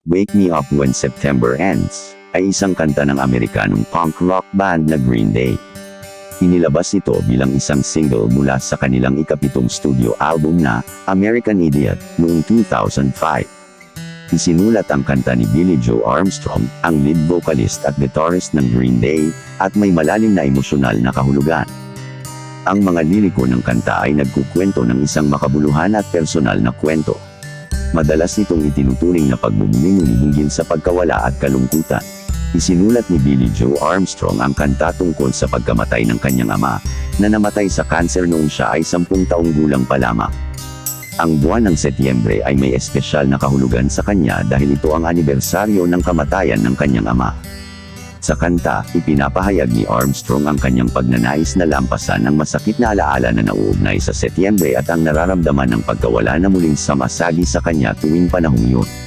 Wake Me Up When September Ends, ay isang kanta ng Amerikanong punk rock band na Green Day. Inilabas ito bilang isang single mula sa kanilang ikapitong studio album na American Idiot noong 2005. Isinulat ang kanta ni Billie Joe Armstrong, ang lead vocalist at guitarist ng Green Day, at may malalim na emosyonal na kahulugan. Ang mga liriko ng kanta ay nagkukwento ng isang makabuluhan at personal na kwento. Madalas itong itinuturing na pagbubuminguni hinggil sa pagkawala at kalungkutan. Isinulat ni Billie Joe Armstrong ang kanta tungkol sa pagkamatay ng kanyang ama, na namatay sa kanser noong siya ay 10 taong gulang pa lamang. Ang buwan ng Setyembre ay may espesyal na kahulugan sa kanya dahil ito ang anibersaryo ng kamatayan ng kanyang ama. Sa kanta, ipinapahayag ni Armstrong ang kanyang pagnanais na lampasan ang masakit na alaala na nauugnay sa Setyembre at ang nararamdaman ng pagkawala na muling samasagi sa kanya tuwing panahong yun.